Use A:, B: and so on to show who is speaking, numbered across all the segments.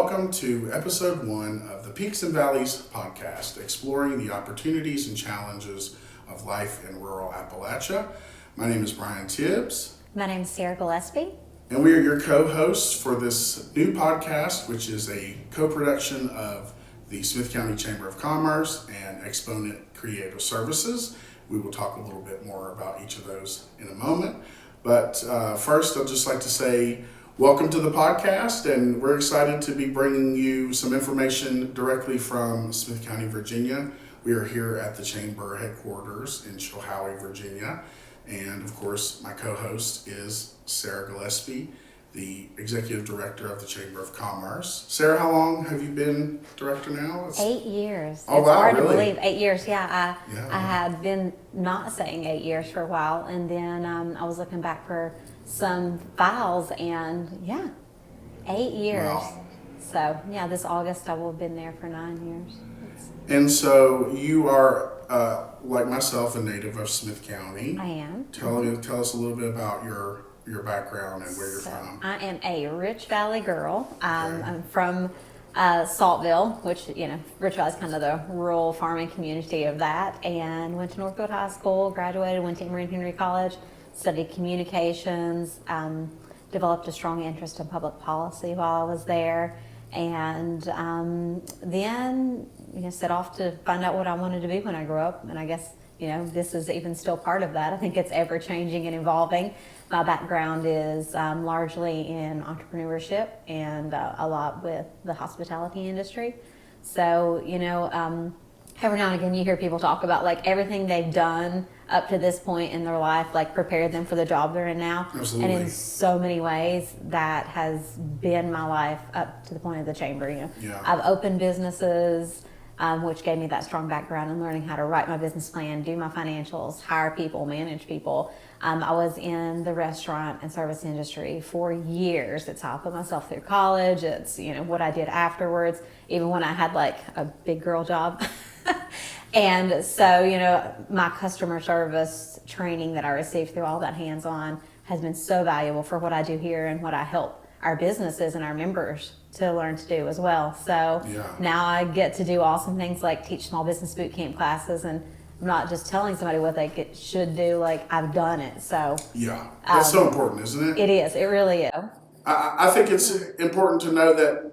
A: welcome to episode 1 of the Peaks and Valleys podcast, exploring the opportunities and challenges of life in rural Appalachia. My name is Brian Tibbs.
B: My name is Sarah Gillespie.
A: And we are your co-hosts for this new podcast, which is a co-production of the Smith County Chamber of Commerce and Exponent Creative Services. We will talk a little bit more about each of those in a moment. But first, I'd just like to say welcome to the podcast, and we're excited to be bringing you some information directly from Smith County, Virginia. We are here at the Chamber headquarters in Chilhowie, Virginia. And of course, my co-host is Sarah Gillespie, the Executive Director of the Chamber of Commerce. Sarah, how long have you been Director now?
B: 8 years.
A: Oh,
B: it's
A: wow,
B: hard
A: really?
B: to believe. 8 years, yeah.
A: Yeah.
B: I had been not saying 8 years for a while, and then I was looking back for some files, and 8 years.
A: Wow.
B: So, this August I will have been there for 9 years.
A: And so you are, like myself, a native of Smith County.
B: I am.
A: Tell us a little bit about your background and where you're from.
B: I am a Rich Valley girl. I'm from Saltville, which, Rich Valley is kind of the rural farming community of that, and went to Northfield High School, graduated, went to Emory and Henry College, studied communications, developed a strong interest in public policy while I was there, and then set off to find out what I wanted to be when I grew up. And I guess this is even still part of that. I think it's ever changing and evolving. My background is largely in entrepreneurship and a lot with the hospitality industry. So every now and again you hear people talk about like everything they've done up to this point in their life, like prepared them for the job they're in now.
A: Absolutely.
B: And in so many ways that has been my life up to the point of the chamber.
A: Yeah.
B: I've opened businesses, which gave me that strong background in learning how to write my business plan, do my financials, hire people, manage people. I was in the restaurant and service industry for years. It's how I put myself through college. It's what I did afterwards, even when I had like a big girl job. And so, my customer service training that I received through all that hands-on has been so valuable for what I do here and what I help our businesses and our members to learn to do as well. So now I get to do awesome things like teach small business boot camp classes, and I'm not just telling somebody what they should do, like I've done it. So
A: that's so important, isn't it?
B: It is. It really is.
A: I think it's important to know that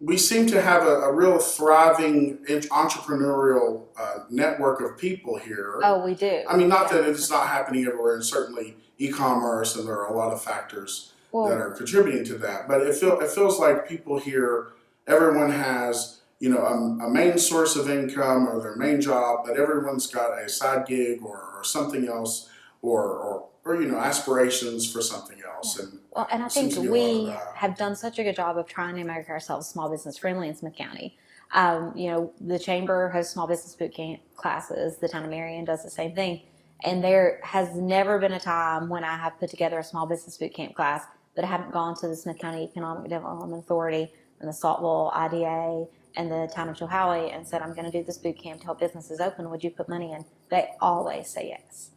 A: we seem to have a real thriving entrepreneurial network of people here.
B: Oh, we do.
A: I mean, not that it's not happening everywhere, and certainly e-commerce, and there are a lot of factors that are contributing to that. But it feels like people here, everyone has a main source of income or their main job, but everyone's got a side gig or something else, or aspirations for something else.
B: And I think we have done such a good job of trying to make ourselves small business friendly in Smith County. The Chamber hosts small business boot camp classes. The town of Marion does the same thing. And there has never been a time when I have put together a small business boot camp class that I haven't gone to the Smith County Economic Development Authority and the Saltville IDA and the town of Chilhowie and said, I'm going to do this boot camp to help businesses open. Would you put money in? They always say yes.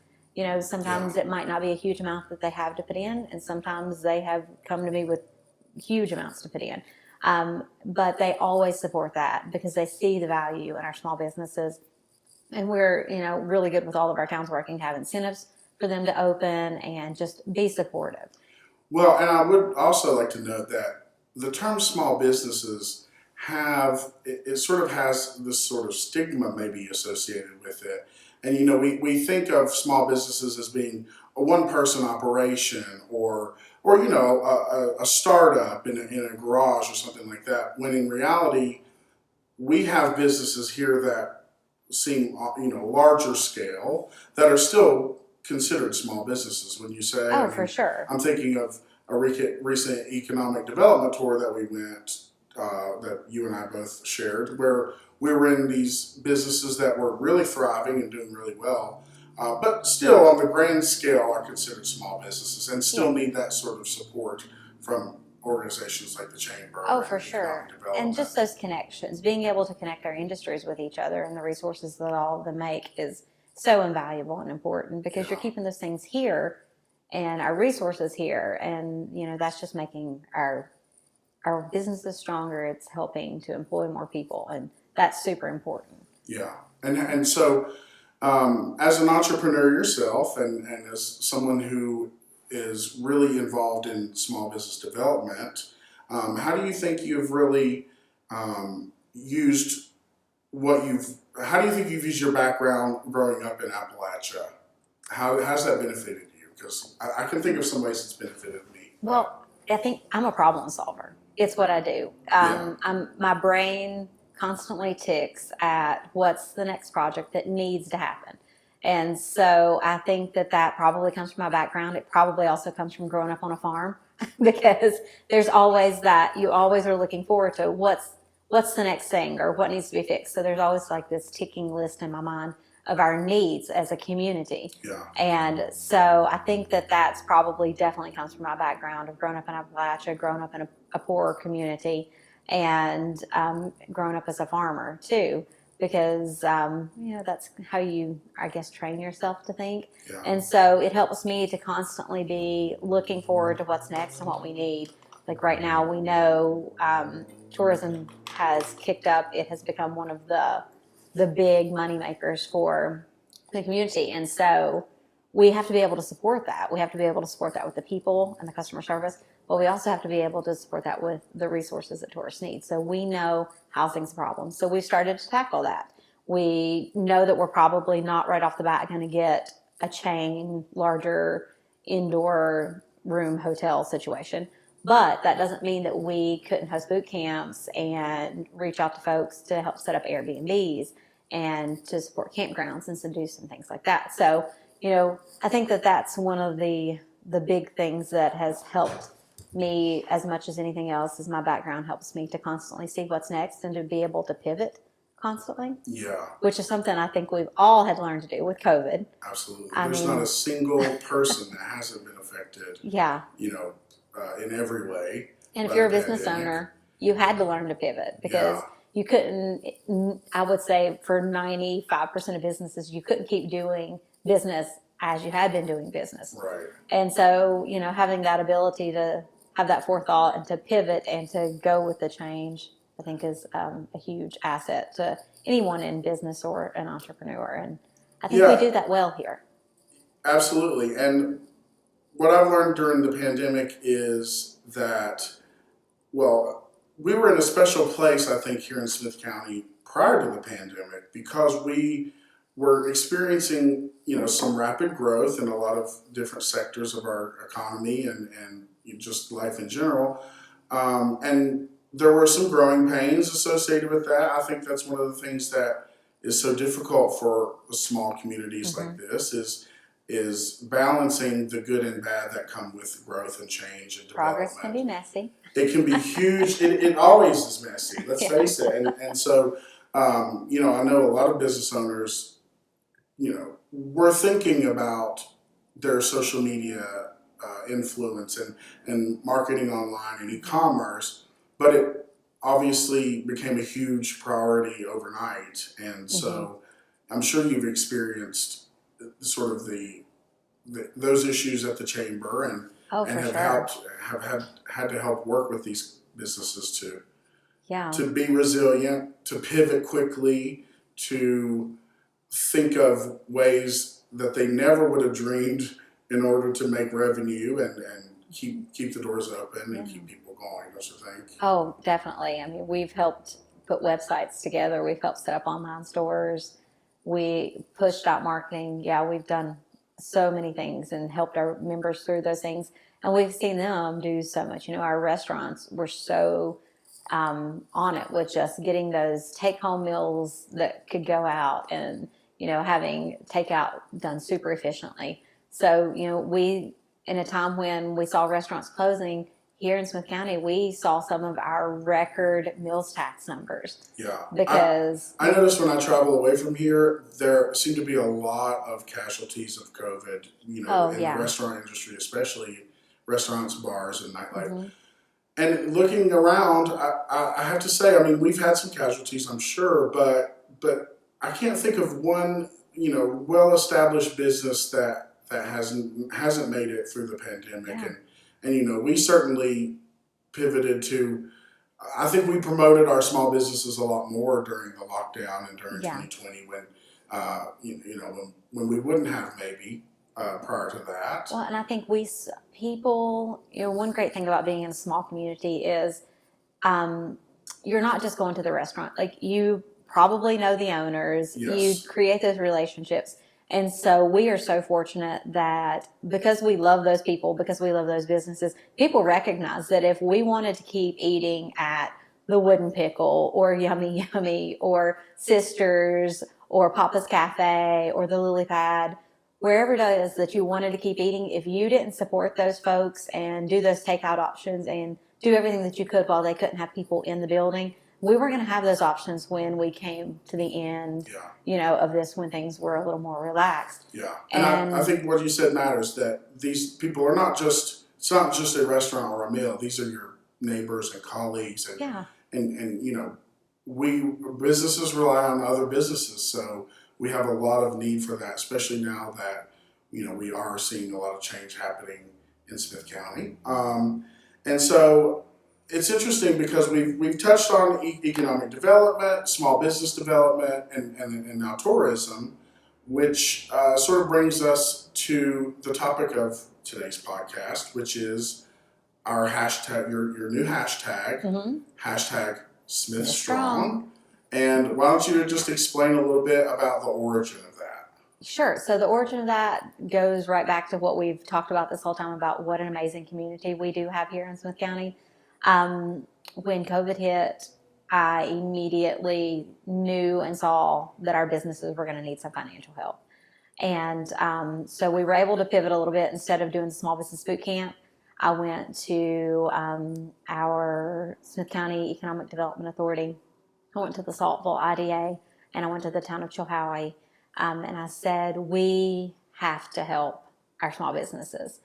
B: Sometimes it might not be a huge amount that they have to put in, and sometimes they have come to me with huge amounts to put in. But they always support that because they see the value in our small businesses. And we're, really good with all of our towns working to have incentives for them to open and just be supportive.
A: Well, and I would also like to note that the term small businesses it sort of has this sort of stigma maybe associated with it. And, we think of small businesses as being a one-person operation or a startup in a garage or something like that, when in reality, we have businesses here that seem, larger scale that are still considered small businesses. When you say,
B: for sure.
A: I'm thinking of a recent economic development tour that we went, that you and I both shared, where we were in these businesses that were really thriving and doing really well, but still on the grand scale are considered small businesses and still need that sort of support from organizations like the Chamber.
B: Oh, for sure. And just those connections, being able to connect our industries with each other and the resources that all of them make is so invaluable and important because you're keeping those things here and our resources here. And, that's just making our our business is stronger, it's helping to employ more people, and that's super important.
A: Yeah. And so, as an entrepreneur yourself and as someone who is really involved in small business development, how do you think you've really used how do you think you've used your background growing up in Appalachia? How's that benefited you? Because I can think of some ways it's benefited me.
B: Well, I think I'm a problem solver. It's what I do. My brain constantly ticks at what's the next project that needs to happen. And so I think that probably comes from my background. It probably also comes from growing up on a farm because there's always that you always are looking forward to what's the next thing or what needs to be fixed. So there's always like this ticking list in my mind of our needs as a community.
A: Yeah.
B: And so I think that's probably definitely comes from my background of growing up in Appalachia, growing up in a poorer community, and growing up as a farmer too, because that's how you, I guess, train yourself to think.
A: Yeah.
B: And so it helps me to constantly be looking forward to what's next and what we need. Like right now, we know tourism has kicked up. It has become one of the big money makers for the community. And so we have to be able to support that. We have to be able to support that with the people and the customer service, but we also have to be able to support that with the resources that tourists need. So we know housing's a problem. So we started to tackle that. We know that we're probably not right off the bat going to get a chain, larger indoor room hotel situation. But that doesn't mean that we couldn't host boot camps and reach out to folks to help set up Airbnbs and to support campgrounds and seduce and things like that. So, I think that's one of the big things that has helped me as much as anything else is my background helps me to constantly see what's next and to be able to pivot constantly.
A: Yeah.
B: Which is something I think we've all had learned to do with COVID.
A: Absolutely. There's not a single person that hasn't been affected.
B: Yeah.
A: In every way.
B: And if you're a business owner, you had to learn to pivot because you couldn't, I would say for 95% of businesses, you couldn't keep doing business as you had been doing business.
A: Right.
B: And so, having that ability to have that forethought and to pivot and to go with the change, I think is a huge asset to anyone in business or an entrepreneur. And I think we do that well here.
A: Absolutely. And what I've learned during the pandemic is that, we were in a special place, I think, here in Smith County prior to the pandemic because we were experiencing, some rapid growth in a lot of different sectors of our economy and just life in general. And there were some growing pains associated with that. I think that's one of the things that is so difficult for small communities like this is balancing the good and bad that come with growth and change and development.
B: Progress can be messy.
A: It can be huge. It always is messy. Let's face it. And so, I know a lot of business owners, were thinking about their social media influence and marketing online and e-commerce, but it obviously became a huge priority overnight. And so I'm sure you've experienced sort of those issues at the chamber and have had to help work with these businesses to be resilient, to pivot quickly, to think of ways that they never would have dreamed in order to make revenue and keep the doors open and keep people going, don't you think?
B: Oh, definitely. I mean, we've helped put websites together. We've helped set up online stores. We pushed out marketing. Yeah, we've done so many things and helped our members through those things. And we've seen them do so much. Our restaurants were so on it with just getting those take-home meals that could go out and, having takeout done super efficiently. So, we, in a time when we saw restaurants closing here in Smith County, we saw some of our record meals tax numbers.
A: Yeah.
B: Because
A: I noticed when I travel away from here, there seem to be a lot of casualties of COVID, in the restaurant industry, especially restaurants, bars, and nightlife. And looking around, I have to say, we've had some casualties, I'm sure, but I can't think of one, well-established business that hasn't made it through the pandemic. And we certainly pivoted to I think we promoted our small businesses a lot more during the lockdown and during
B: Yeah.
A: 2020 when, when we wouldn't have maybe prior to that.
B: Well, and I think people, one great thing about being in a small community is you're not just going to the restaurant. Like, you probably know the owners, you
A: Yes.
B: create those relationships. And so we are so fortunate that because we love those people, because we love those businesses, people recognize that if we wanted to keep eating at the Wooden Pickle or Yummy Yummy or Sisters or Papa's Cafe or the Lily Pad, wherever it is that you wanted to keep eating, if you didn't support those folks and do those takeout options and do everything that you could while they couldn't have people in the building, we were going to have those options when we came to the end, of this, when things were a little more relaxed.
A: Yeah, and I think what you said matters, that these people are not just, it's not just a restaurant or a meal. These are your neighbors and colleagues, and businesses rely on other businesses, so we have a lot of need for that, especially now that we are seeing a lot of change happening in Smith County. And so it's interesting because we've touched on economic development, small business development, and now tourism, which sort of brings us to the topic of today's podcast, which is our hashtag, your new hashtag, hashtag Smith Strong. And why don't you just explain a little bit about the origin of that?
B: Sure. So the origin of that goes right back to what we've talked about this whole time about what an amazing community we do have here in Smith County. When COVID hit, I immediately knew and saw that our businesses were going to need some financial help. And so we were able to pivot a little bit. Instead of doing the small business boot camp, I went to our Smith County Economic Development Authority. I went to the Saltville IDA, and I went to the town of Chilhowie. And I said, we have to help our small businesses.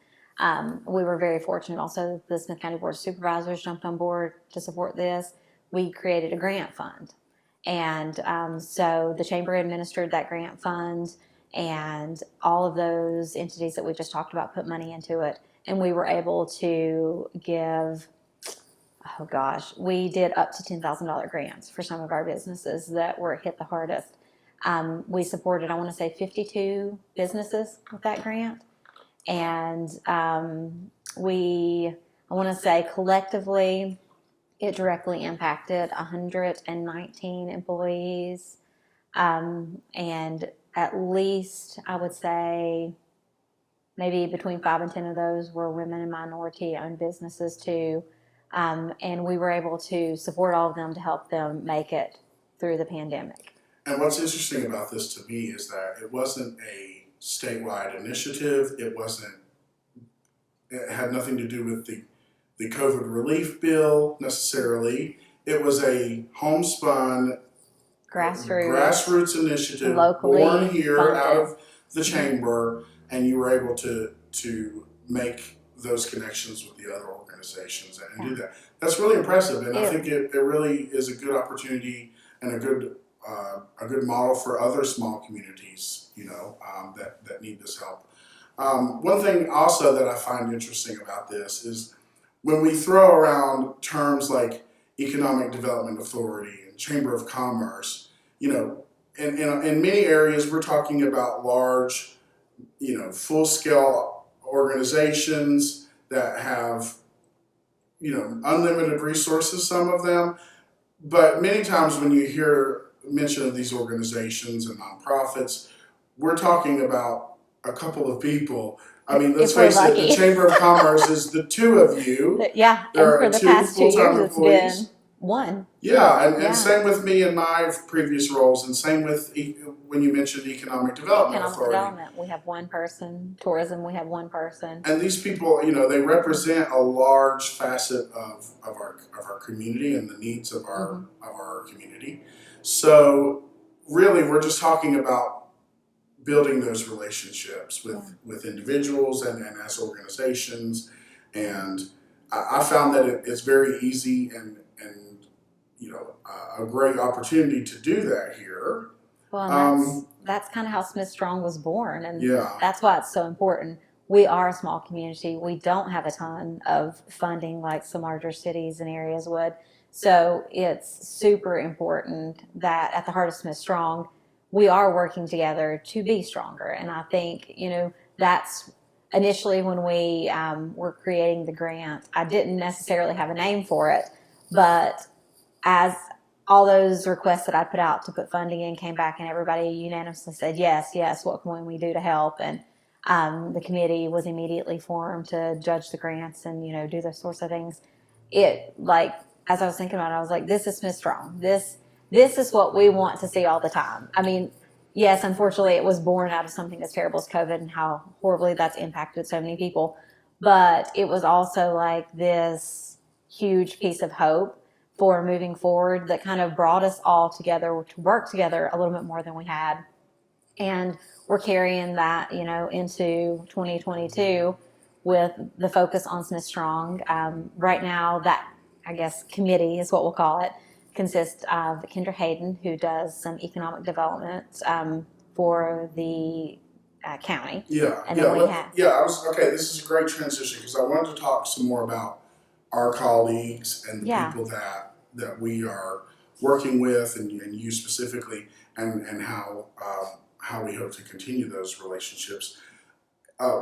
B: We were very fortunate also, the Smith County Board of Supervisors jumped on board to support this. We created a grant fund. And so the Chamber administered that grant fund, and all of those entities that we just talked about put money into it. And we were able to give, we did up to $10,000 grants for some of our businesses that were hit the hardest. We supported, I want to say, 52 businesses with that grant. And I want to say collectively, it directly impacted 119 employees. And at least, I would say, maybe between 5 and 10 of those were women and minority-owned businesses too. And we were able to support all of them to help them make it through the pandemic.
A: And what's interesting about this to me is that it wasn't a statewide initiative. It had nothing to do with the COVID relief bill necessarily. It was a homespun grassroots initiative,
B: locally
A: born here
B: funded
A: out of the chamber, and you were able to make those connections with the other organizations and do that. That's really impressive, and I think it really is a good opportunity and a good model for other small communities, that need this help. One thing also that I find interesting about this is when we throw around terms like Economic Development Authority and Chamber of Commerce, in many areas we're talking about large, full-scale organizations that have, unlimited resources, some of them. But many times when you hear mention of these organizations and nonprofits, we're talking about a couple of people. I mean, let's face it, the Chamber of Commerce is the two of you.
B: Yeah, and for the past 2 years it's been one.
A: Yeah, and same with me in my previous roles, and same with when you mentioned Economic Development Authority.
B: Development, we have one person. Tourism, we have one person.
A: And these people, they represent a large facet of our community and the needs of our community. So really, we're just talking about building those relationships with individuals and as organizations. And I found that it's very easy and a great opportunity to do that here.
B: Well, that's kind of how Smith Strong was born, and that's why it's so important. We are a small community. We don't have a ton of funding like some larger cities and areas would, So it's super important that at the Heart of Smith Strong, we are working together to be stronger. And I think, that's initially when we were creating the grant, I didn't necessarily have a name for it, but as all those requests that I put out to put funding in came back and everybody unanimously said, yes, yes, what can we do to help? And the committee was immediately formed to judge the grants and, do those sorts of things. As I was thinking about it, I was like, this is Smith Strong. This is what we want to see all the time. I mean, yes, unfortunately, it was born out of something as terrible as COVID and how horribly that's impacted so many people. But it was also like this huge piece of hope for moving forward that kind of brought us all together to work together a little bit more than we had. And we're carrying that, into 2022 with the focus on Smith Strong. Right now, that, I guess, committee is what we'll call it, consists of Kendra Hayden, who does some economic development for the county.
A: Yeah,
B: And
A: yeah,
B: then we have,
A: okay, this is a great transition because I wanted to talk some more about our colleagues and the
B: Yeah.
A: people that we are working with and you specifically, and how we hope to continue those relationships.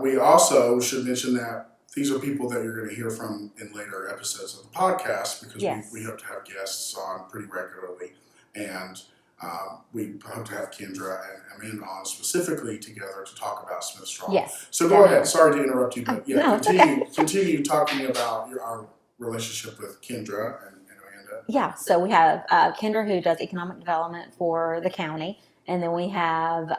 A: We also should mention that these are people that you're going to hear from in later episodes of the podcast because
B: Yes.
A: we hope to have guests on pretty regularly, and we hope to have Kendra and Amanda on specifically together to talk about Smith Strong.
B: yes.
A: So go ahead. Sorry to interrupt you, but
B: No, it's
A: continue talking about our relationship with Kendra and Amanda.
B: Yeah, so we have Kendra, who does economic development for the county, and then we have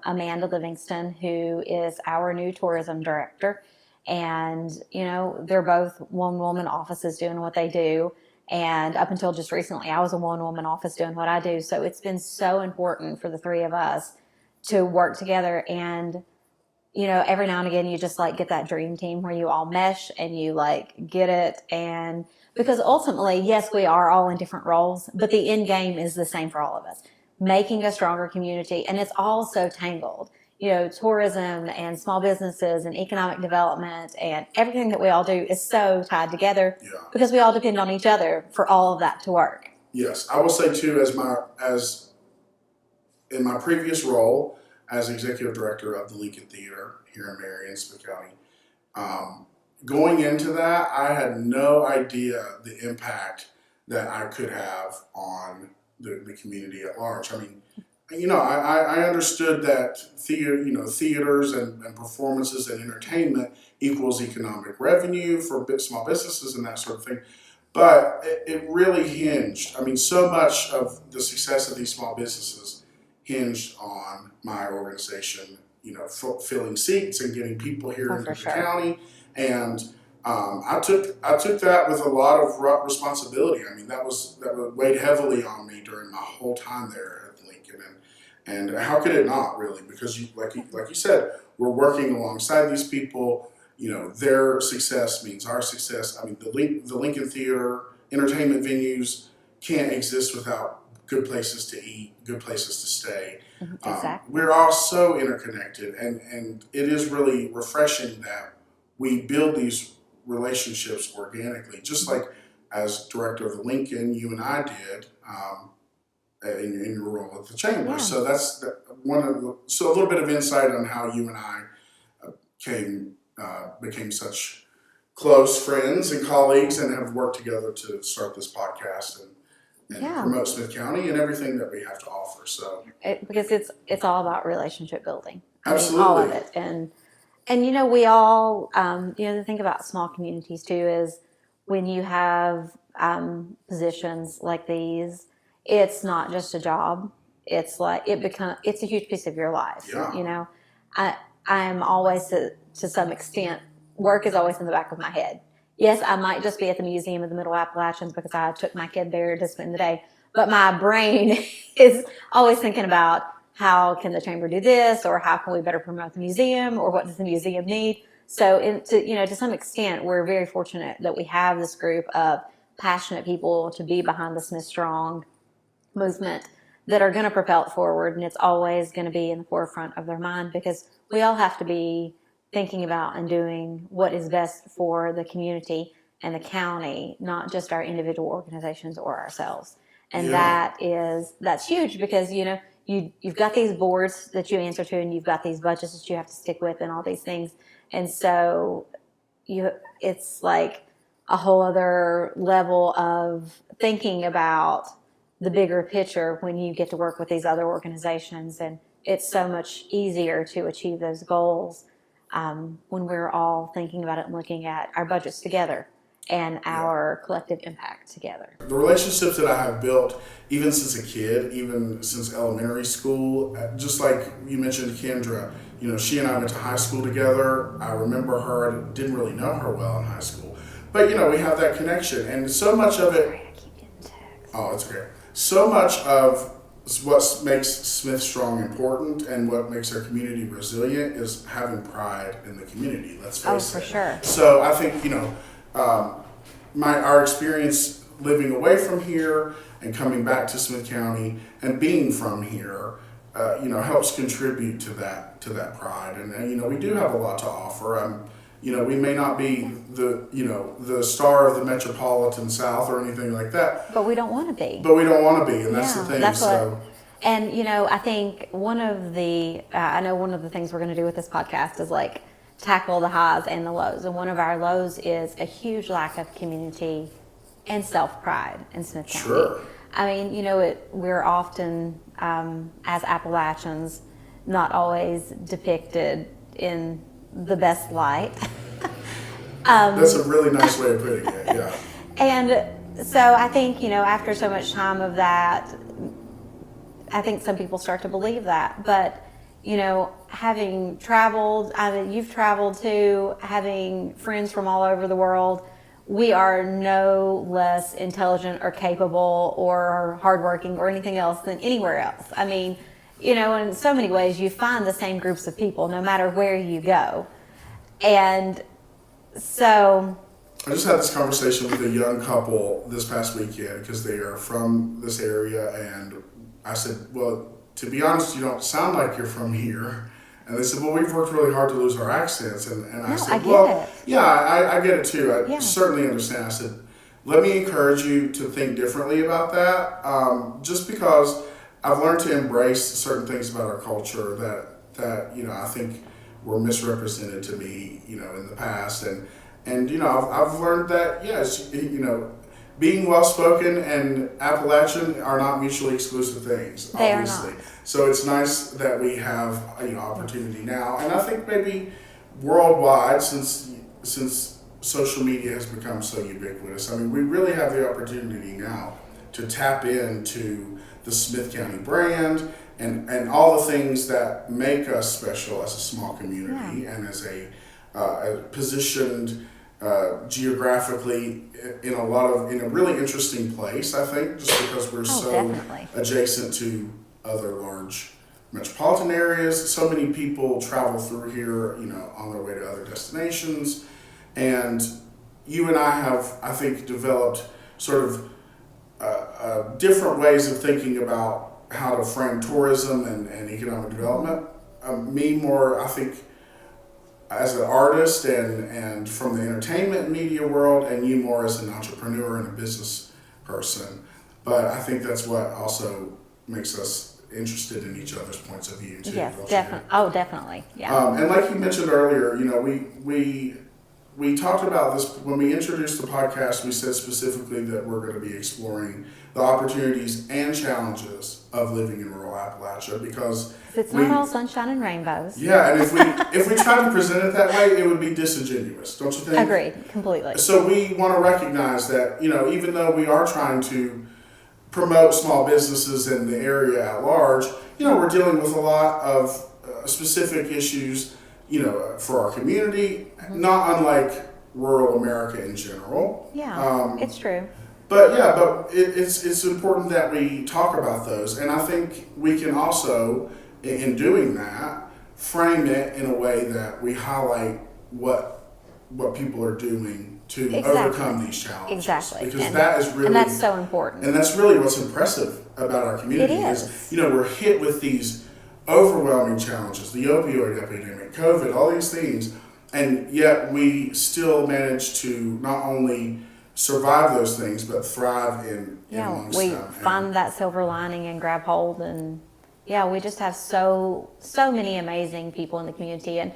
B: Amanda Livingston, who is our new tourism director. And, they're both one-woman offices doing what they do. And up until just recently, I was a one-woman office doing what I do. So it's been so important for the three of us to work together. And, every now and again, you just get that dream team where you all mesh and you get it. And because ultimately, yes, we are all in different roles, but the end game is the same for all of us, making a stronger community. And it's all so tangled. Tourism and small businesses and economic development and everything that we all do is so tied together because we all depend on each other for all of that to work.
A: Yes, I will say too, as in my previous role as executive director of the Lincoln Theater here in Marion, Smith County, going into that, I had no idea the impact that I could have on the community at large. I mean, I understood that theaters and performances and entertainment equals economic revenue for small businesses and that sort of thing. But it really hinged. I mean, so much of the success of these small businesses hinged on my organization, filling seats and getting people here into the county. And I took that with a lot of responsibility. I mean, that weighed heavily on me during my whole time there at Lincoln. And how could it not, really? Because like you said, we're working alongside these people. Their success means our success. I mean, the Lincoln Theater entertainment venues can't exist without good places to eat, good places to stay.
B: Exactly.
A: We're all so interconnected, and it is really refreshing that we build these relationships organically, just like as director of the Lincoln, you and I did. In your role at the chamber.
B: Yeah.
A: So that's so a little bit of insight on how you and I became such close friends and colleagues and have worked together to start this podcast and promote Smith County and everything that we have to offer. So
B: because it's all about relationship building.
A: Absolutely.
B: All of it. And we all, the thing about small communities too is when you have positions like these, it's not just a job. It's it's a huge piece of your life.
A: Yeah.
B: I'm always to some extent, work is always in the back of my head. Yes, I might just be at the Museum of the Middle Appalachians because I took my kid there to spend the day, but my brain is always thinking about how can the chamber do this, or how can we better promote the museum, or what does the museum need? So, to some extent, we're very fortunate that we have this group of passionate people to be behind the Smith Strong movement that are going to propel it forward, and it's always going to be in the forefront of their mind because we all have to be thinking about and doing what is best for the community. and the county, not just our individual organizations or ourselves. And
A: Yeah.
B: that's huge because, you've got these boards that you answer to, and you've got these budgets that you have to stick with and all these things. And so it's like a whole other level of thinking about the bigger picture when you get to work with these other organizations, and it's so much easier to achieve those goals when we're all thinking about it and looking at our budgets together and our collective impact together.
A: The relationships that I have built, even since a kid, even since elementary school, just like you mentioned, Kendra, she and I went to high school together. I remember her, I didn't really know her well in high school. But, we have that connection. And so much of it.
B: Sorry, I keep getting texts.
A: Oh, it's great. So much of what makes Smith Strong important and what makes our community resilient is having pride in the community. Let's face it.
B: Oh, for sure.
A: So I think, our experience living away from here and coming back to Smith County and being from here, helps contribute to that pride. And we do have a lot to offer. We may not be the star of the metropolitan South or anything like that.
B: But we don't want to be.
A: And that's the thing.
B: And I think one of the things we're going to do with this podcast is like tackle the highs and the lows. And one of our lows is a huge lack of community and self-pride in Smith County.
A: Sure.
B: I mean, we're often, as Appalachians, not always depicted in the best light.
A: That's a really nice way of putting it, yeah.
B: And so I think, after so much time of that, I think some people start to believe that. But, having traveled, you've traveled too, having friends from all over the world, we are no less intelligent or capable or hardworking or anything else than anywhere else. I mean, in so many ways, you find the same groups of people no matter where you go. And so
A: I just had this conversation with a young couple this past weekend because they are from this area, and I said, well, to be honest, you don't sound like you're from here. And they said, well, we've worked really hard to lose our accents. And I said, I get it too. I certainly understand. I said, let me encourage you to think differently about that. Just because I've learned to embrace certain things about our culture that I think were misrepresented to me, in the past. And I've learned that, yes, being well-spoken and Appalachian are not mutually exclusive things, obviously.
B: They are not.
A: So it's nice that we have, opportunity now. And I think maybe worldwide, since social media has become so ubiquitous, I mean, we really have the opportunity now to tap into the Smith County brand and all the things that make us special as a small community and as a positioned geographically in a really interesting place, I think, just because we're
B: definitely
A: adjacent to other large metropolitan areas. So many people travel through here, on their way to other destinations. And you and I have, I think, developed sort of different ways of thinking about how to frame tourism and economic development. Me more, I think, as an artist and from the entertainment media world, and you more as an entrepreneur and a business person. But I think that's what also makes us interested in each other's points of view too.
B: Yes, definitely. Oh, definitely. Yeah.
A: And like you mentioned earlier, we talked about this when we introduced the podcast. We said specifically that we're going to be exploring the opportunities and challenges of living in rural Appalachia, because
B: it's not all sunshine and rainbows.
A: Yeah, and if we tried to present it that way, it would be disingenuous, don't you think?
B: Agreed, completely.
A: So we want to recognize that, even though we are trying to promote small businesses in the area at large, we're dealing with a lot of specific issues, for our community, not unlike rural America in general.
B: Yeah, it's true.
A: But it's important that we talk about those, and I think we can also, in doing that, frame it in a way that we highlight what people are doing to overcome these challenges.
B: Exactly.
A: Because that is really,
B: and that's so important.
A: And that's really what's impressive about our community.
B: It is.
A: We're hit with these overwhelming challenges, the opioid epidemic, COVID, all these things, And yet we still manage to not only survive those things, but thrive in amongst
B: we
A: them.
B: find that silver lining and grab hold, and we just have so many amazing people in the community. And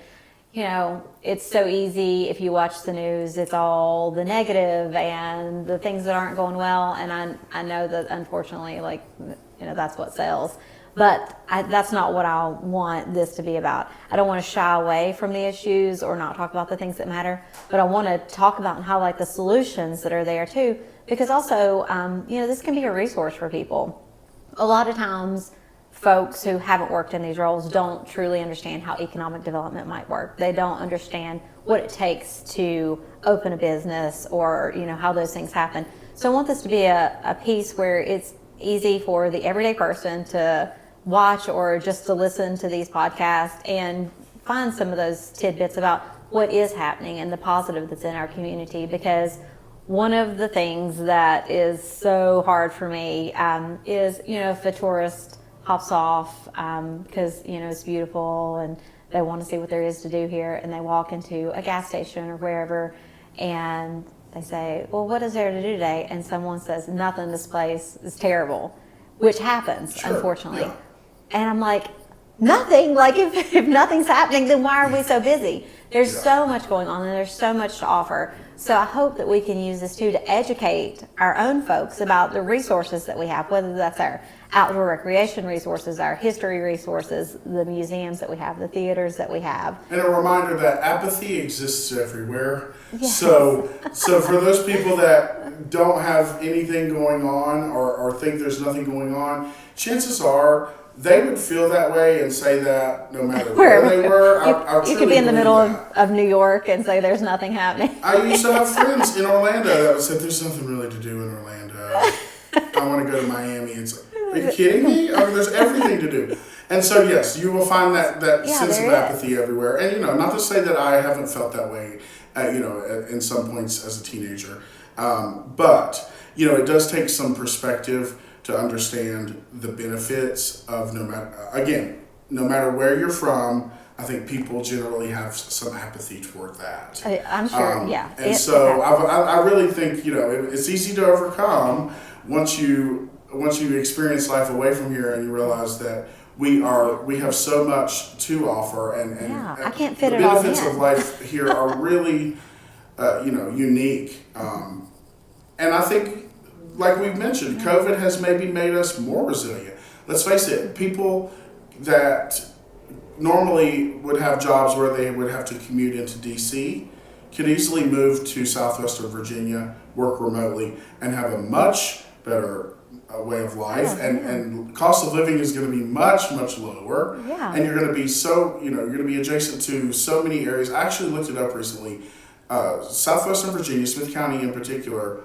B: it's so easy if you watch the news, it's all the negative and the things that aren't going well. And I know that unfortunately, that's what sells. But that's not what I want this to be about. I don't want to shy away from the issues or not talk about the things that matter, but I want to talk about and highlight the solutions that are there too, because also, this can be a resource for people. A lot of times, folks who haven't worked in these roles don't truly understand how economic development might work. They don't understand what it takes to open a business or, how those things happen. So I want this to be a piece where it's easy for the everyday person to watch or just to listen to these podcasts and find some of those tidbits about what is happening and the positive that's in our community. Because one of the things that is so hard for me is, if a tourist hops off because, it's beautiful and they want to see what there is to do here, and they walk into a gas station or wherever and they say, well, what is there to do today? And someone says, nothing, this place is terrible, which happens, unfortunately.
A: Yeah.
B: And I'm like, nothing? Like, if nothing's happening, then why are we so busy? There's so much going on, and there's so much to offer. So I hope that we can use this too to educate our own folks about the resources that we have, whether that's our outdoor recreation resources, our history resources, the museums that we have, the theaters that we have.
A: And a reminder that apathy exists everywhere.
B: Yes.
A: So for those people that don't have anything going on or think there's nothing going on, chances are they would feel that way and say that no matter where they were.
B: You could be in the middle of New York and say there's nothing happening.
A: I used to have friends in Orlando that said there's nothing really to do in Orlando. I want to go to Miami. It's like, are you kidding me? I mean, there's everything to do. And so, yes, you will find that sense of apathy everywhere. And, not to say that I haven't felt that way, in some points as a teenager. But, it does take some perspective to understand the benefits of no matter where you're from. I think people generally have some apathy toward that.
B: I'm sure,
A: And so I really think, it's easy to overcome once you experience life away from here and you realize that we have so much to offer, and
B: I can't fit
A: the
B: it all
A: benefits
B: in.
A: of life here are really, unique. And I think, like we've mentioned, COVID has maybe made us more resilient. Let's face it, people that normally would have jobs where they would have to commute into DC could easily move to Southwestern Virginia, work remotely, and have a much better way of life, and cost of living is going to be much, much lower.
B: Yeah.
A: And you're going to be you're going to be adjacent to so many areas. I actually looked it up recently. Southwestern Virginia, Smith County in particular,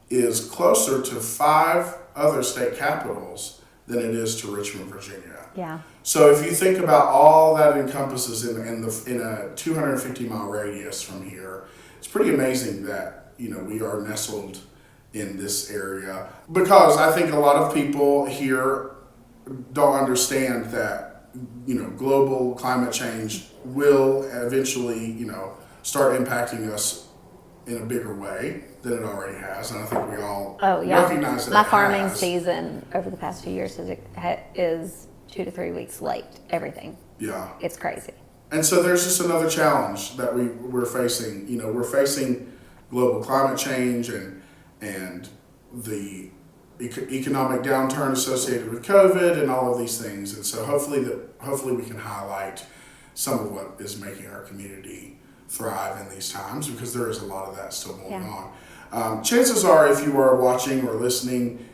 A: is closer to 5 other state capitals than it is to Richmond, Virginia.
B: Yeah.
A: So if you think about all that encompasses in a 250-mile radius from here, it's pretty amazing that we are nestled in this area, because I think a lot of people here don't understand that global climate change will eventually start impacting us in a bigger way than it already has, and I think we all recognize that.
B: My farming season over the past few years is 2 to 3 weeks late. Everything. Yeah. It's crazy.
A: And so there's just another challenge that we're facing. We're facing global climate change and the economic downturn associated with COVID and all of these things. And so hopefully we can highlight some of what is making our community thrive in these times, because there is a lot of that still going on. Chances are, if you are watching or listening,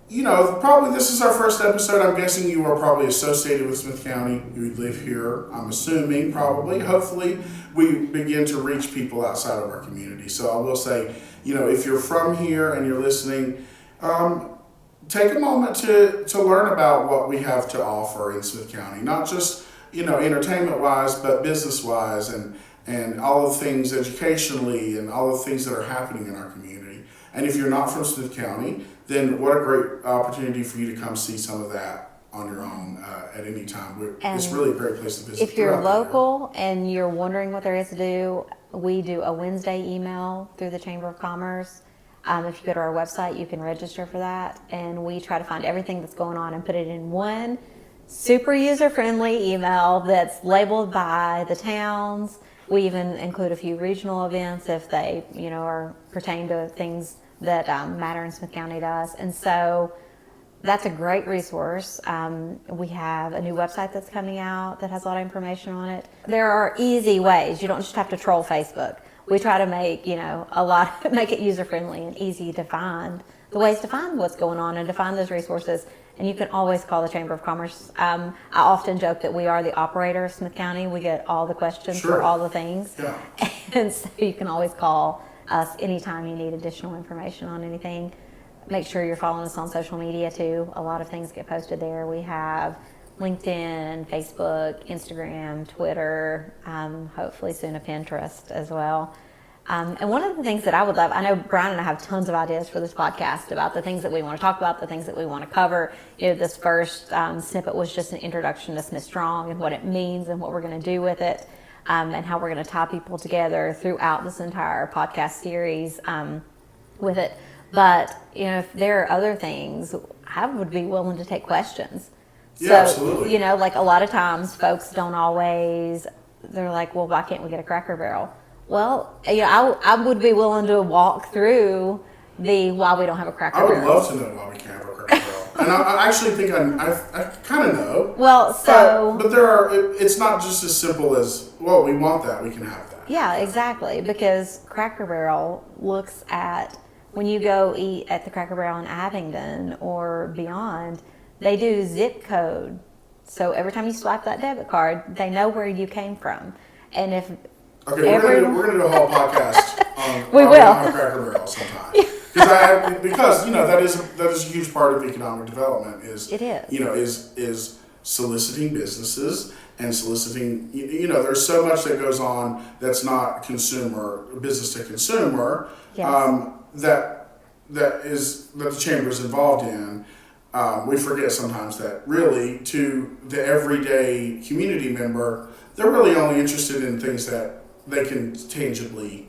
A: probably this is our first episode. I'm guessing you are probably associated with Smith County. You live here, I'm assuming, probably. Hopefully, we begin to reach people outside of our community. So I will say, if you're from here and you're listening, take a moment to learn about what we have to offer in Smith County. Not just, entertainment-wise, but business-wise, and all of the things educationally and all of the things that are happening in our community. And if you're not from Smith County, then what a great opportunity for you to come see some of that on your own at any time. It's
B: And
A: really a great place to visit.
B: if you're
A: throughout the year.
B: local and you're wondering what there is to do, we do a Wednesday email through the Chamber of Commerce. If you go to our website, you can register for that. And we try to find everything that's going on and put it in one super user-friendly email that's labeled by the towns. We even include a few regional events if they, are pertain to things that matter in Smith County to us. And so that's a great resource. We have a new website that's coming out that has a lot of information on it. There are easy ways. You don't just have to troll Facebook. We try to make, make it user-friendly and easy to find the ways to find what's going on and to find those resources. And you can always call the Chamber of Commerce. I often joke that we are the operator of Smith County. We get all the questions for all the things.
A: Yeah.
B: And so you can always call us anytime you need additional information on anything. Make sure you're following us on social media too. A lot of things get posted there. We have LinkedIn, Facebook, Instagram, Twitter, hopefully soon a Pinterest as well. And one of the things that I would love, I know Brian and I have tons of ideas for this podcast about the things that we want to talk about, the things that we want to cover. This first snippet was just an introduction to Smith Strong and what it means and what we're going to do with it, and how we're going to tie people together throughout this entire podcast series with it. But, if there are other things, I would be willing to take questions.
A: Yeah, absolutely.
B: Like a lot of times folks don't always, they're like, well, why can't we get a Cracker Barrel? Well, I would be willing to walk through why we don't have a Cracker Barrel.
A: I would love to know why we can't have a Cracker Barrel. And I actually think I kind of know.
B: Well, so.
A: But there are, it's not just as simple as, well, we want that, we can have that.
B: Yeah, exactly. Because Cracker Barrel looks at, when you go eat at the Cracker Barrel in Abingdon or beyond, they do zip code. So every time you swipe that debit card, they know where you came from. And if
A: we're gonna do a whole podcast on
B: we will.
A: Cracker Barrel sometime. Because that is a huge part of economic development. Is soliciting businesses and soliciting. There's so much that goes on that's not business to consumer.
B: Yes.
A: That the chamber is involved in. We forget sometimes that really to the everyday community member, they're really only interested in things that they can tangibly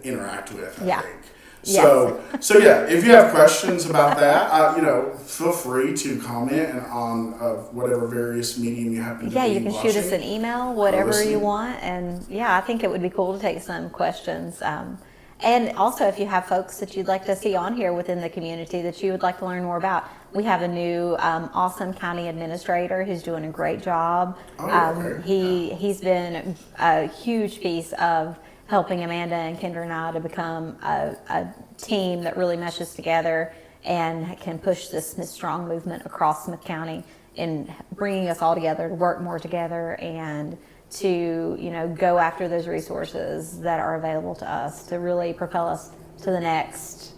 A: interact with, I think. So yeah, if you have questions about that, feel free to comment on whatever various medium you happen to be
B: you can
A: watching.
B: shoot us an email, whatever you want. And I think it would be cool to take some questions. And also, if you have folks that you'd like to see on here within the community that you would like to learn more about, we have a new awesome county administrator who's doing a great job. He's been a huge piece of helping Amanda and Kendra and I to become a team that really meshes together and can push this Smith Strong movement across Smith County and bringing us all together to work more together and to go after those resources that are available to us to really propel us to the next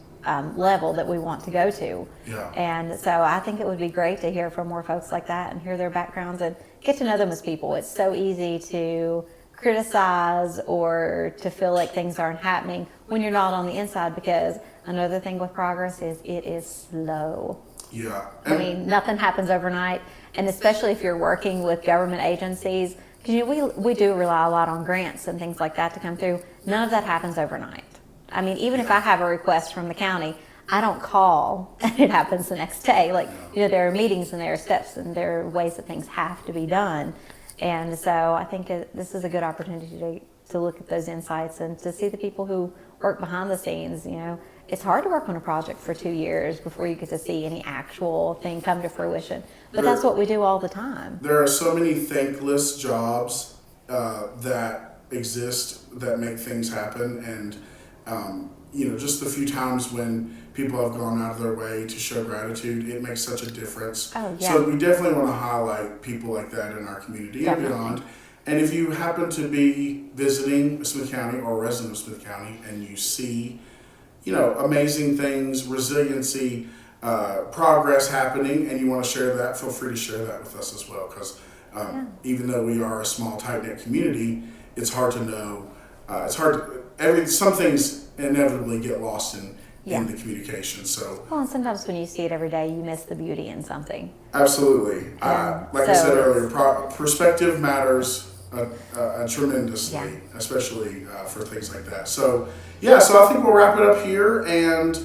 B: level that we want to go to.
A: Yeah.
B: And so I think it would be great to hear from more folks like that and hear their backgrounds and get to know them as people. It's so easy to criticize or to feel like things aren't happening when you're not on the inside, because another thing with progress is it is slow.
A: Yeah.
B: I mean, nothing happens overnight, and especially if you're working with government agencies, because we do rely a lot on grants and things like that to come through. None of that happens overnight. I mean, even if I have a request from the county, I don't call and it happens the next day. Like, there are meetings and there are steps and there are ways that things have to be done. And so I think this is a good opportunity to look at those insights and to see the people who work behind the scenes. It's hard to work on a project for 2 years before you get to see any actual thing come to fruition. But that's what we do all the time.
A: There are so many thankless jobs that exist that make things happen. And, just the few times when people have gone out of their way to show gratitude, it makes such a difference.
B: Oh, yeah.
A: So we definitely want to highlight people like that in our community and beyond. And if you happen to be visiting Smith County or a resident of Smith County and you see, amazing things, resiliency, progress happening, and you want to share that, feel free to share that with us as well. Because even though we are a small, tight-knit community, it's hard to know. Some things inevitably get lost
B: Yeah.
A: in the communication. So
B: Well, and sometimes when you see it every day, you miss the beauty in something.
A: absolutely. Like I
B: so
A: said earlier, perspective matters tremendously,
B: Yeah.
A: especially for things like that. So, yeah, so I think we'll wrap it up here and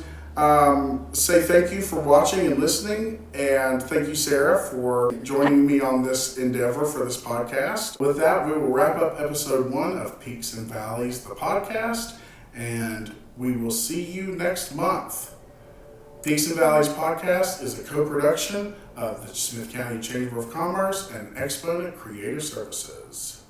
A: say thank you for watching and listening. And thank you, Sarah, for joining me on this endeavor for this podcast. With that, we will wrap up episode 1 of Peaks and Valleys, the podcast, and we will see you next month. Peaks and Valleys podcast is a co-production of the Smith County Chamber of Commerce and Exponent Creative Services.